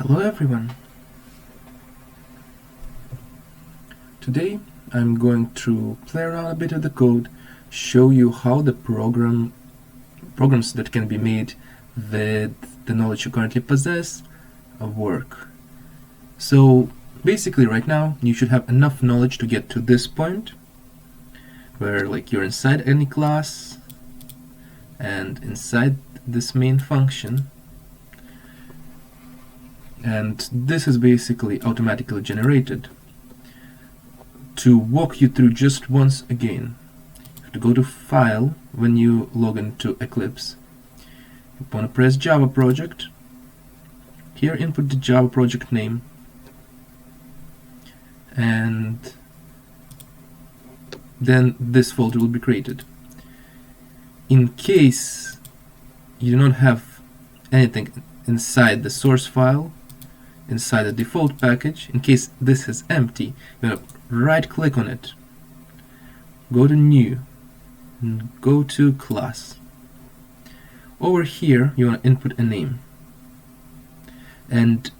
Hello everyone. Today I'm going to play around a bit with the code, show you how the programs that can be made with the knowledge you currently possess work. So basically right now you should have enough knowledge to get to this point where you're inside any class and inside this main function, and this is basically automatically generated. To walk you through just once again, you have to go to File when you log into Eclipse. You want to press Java project. Here input the Java project name, and then this folder will be created. In case you do not have anything inside the source file, inside the default package, in case this is empty, you want to right click on it, go to New, and go to Class. Over here you want to input a name, and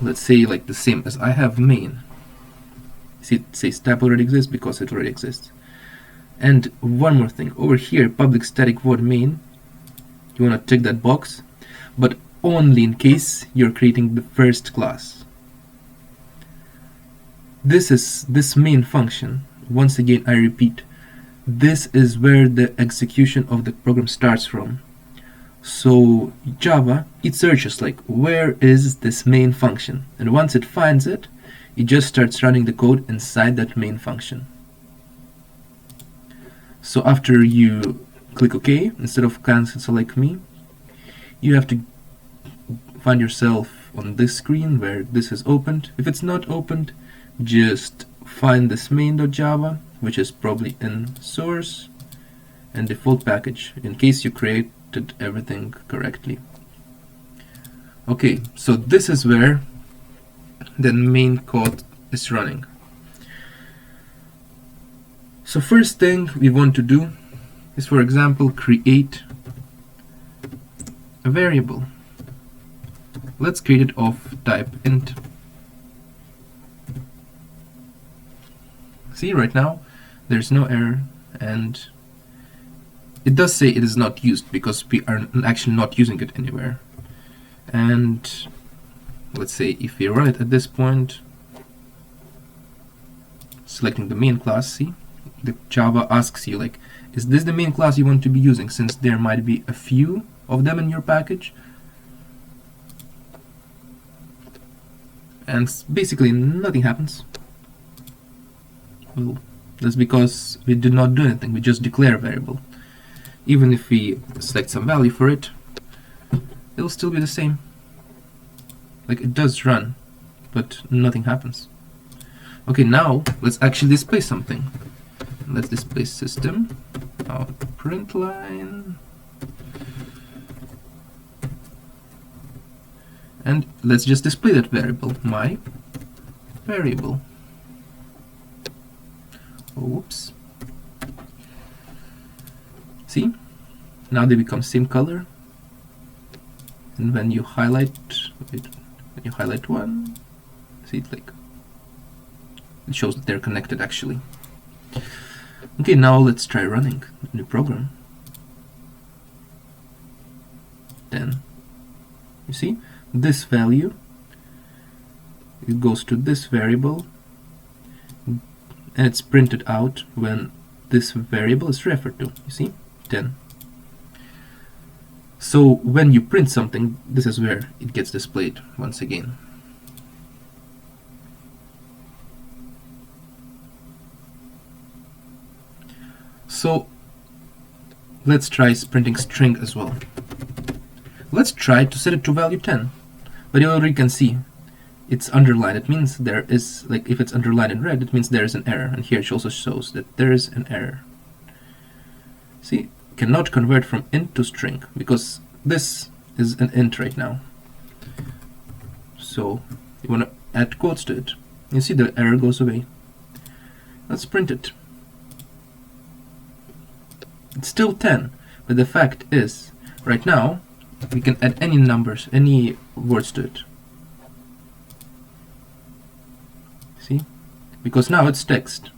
let's say the same as I have main. See, it says tab already exists because it already exists. And one more thing, over here public static void main, you want to tick that box, but only in case you're creating the first class. This main function, once again I repeat, this is where the execution of the program starts from. So Java, it searches where is this main function, and once it finds it, it just starts running the code inside that main function. So after you click OK, instead of cancel like me, you have to find yourself on this screen where this is opened. If it's not opened, just find this main.java, which is probably in source and default package, in case you created everything correctly. Okay, so this is where the main code is running. So first thing we want to do is, for example, create a variable. Let's create it of type int. See, right now there's no error, and it does say it is not used because we are actually not using it anywhere. And let's say if we run it at this point, selecting the main class, see, the Java asks you is this the main class you want to be using, since there might be a few of them in your package. And basically nothing happens. Well, that's because we did not do anything, we just declare a variable. Even if we select some value for it, it'll still be the same. It does run, but nothing happens. Okay, now let's actually display something. Let's display system out print line, and let's just display that variable, my variable. Oops. See, now they become same color, and when you highlight one, see it shows that they're connected actually. Okay, now let's try running the new program. Then you see this value, it goes to this variable, and it's printed out when this variable is referred to. You see, 10. So when you print something, this is where it gets displayed once again. So let's try printing string as well. Let's try to set it to value 10, but you already can see it's underlined. It means there is, if it's underlined in red, it means there is an error, and here it also shows that there is an error. See, cannot convert from int to string because this is an int right now. So you want to add quotes to it. You see the error goes away. Let's print it. It's still 10, but the fact is, right now, we can add any numbers, any words to it. because now it's text.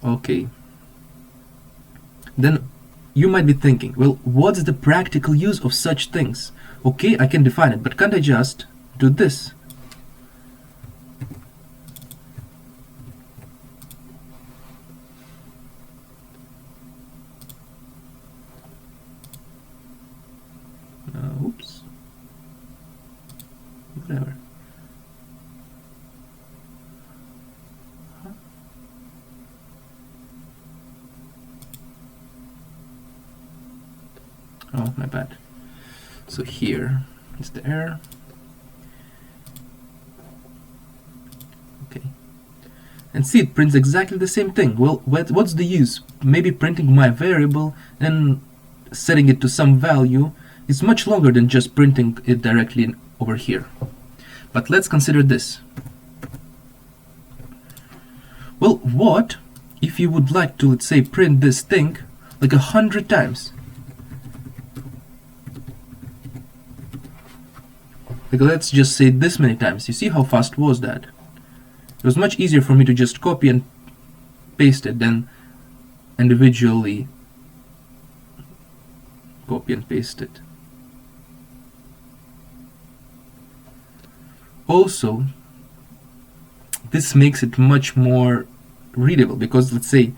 Okay. Then you might be thinking, well, what's the practical use of such things? Okay, I can define it, but can't I just do this? Oops. Whatever. Oh, my bad. So here is the error. Okay. And see, it prints exactly the same thing. Well, what's the use? Maybe printing my variable and setting it to some value is much longer than just printing it directly over here. But let's consider this. Well, what if you would like to, let's say, print this thing like 100 times? Like, let's just say this many times. You see how fast was that? It was much easier for me to just copy and paste it than individually copy and paste it. Also, this makes it much more readable, because let's say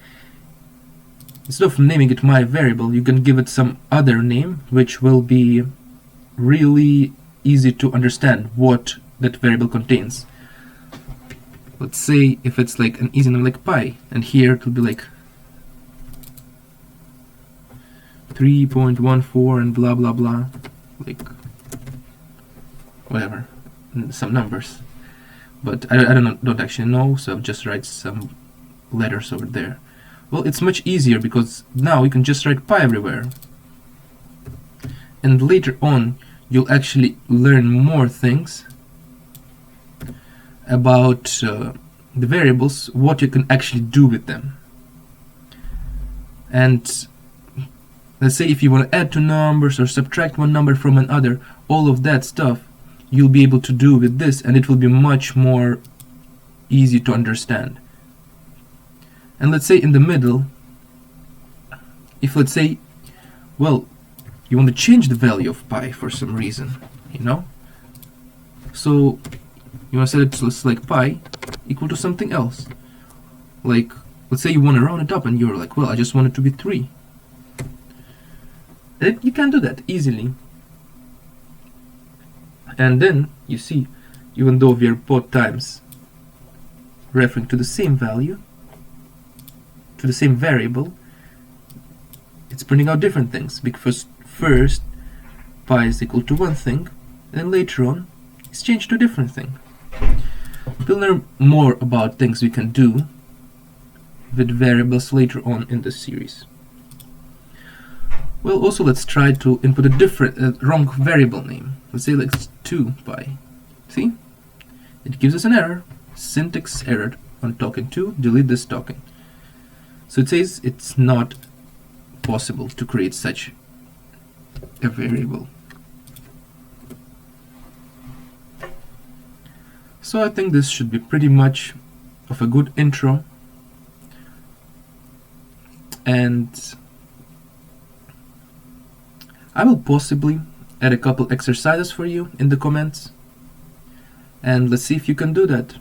instead of naming it my variable, you can give it some other name which will be really easy to understand what that variable contains. Let's say if it's like an easy name like pi, and here it will be like 3.14 and blah blah blah, like whatever, some numbers. But I don't actually know, so I'll just write some letters over there. Well, it's much easier because now you can just write pi everywhere, and later on you'll actually learn more things about the variables, what you can actually do with them. And let's say if you want to add two numbers or subtract one number from another, all of that stuff you'll be able to do with this, and it will be much more easy to understand. And let's say in the middle, if let's say, well, you want to change the value of pi for some reason, you know, so you want to set it to select pi equal to something else. Like, let's say you want to round it up and you're like, well, I just want it to be 3. You can do that easily. And then you see, even though we are both times referring to the same value, to the same variable, it's printing out different things, because first pi is equal to one thing, and later on it's changed to a different thing. We'll learn more about things we can do with variables later on in this series. Well, also let's try to input a different wrong variable name. Let's say like 2 pi. See? It gives us an error, syntax error on token 2, delete this token. So it says it's not possible to create such a variable. So I think this should be pretty much of a good intro, and I will possibly add a couple exercises for you in the comments, and let's see if you can do that.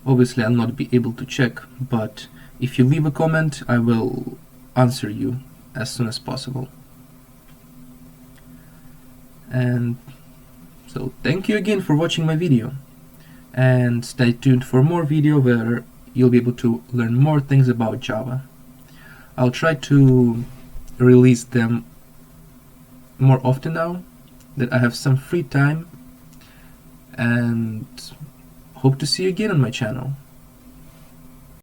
Obviously I'll not be able to check, but if you leave a comment I will answer you as soon as possible. And so thank you again for watching my video, and stay tuned for more video where you'll be able to learn more things about Java. I'll try to release them more often now that I have some free time, and hope to see you again on my channel.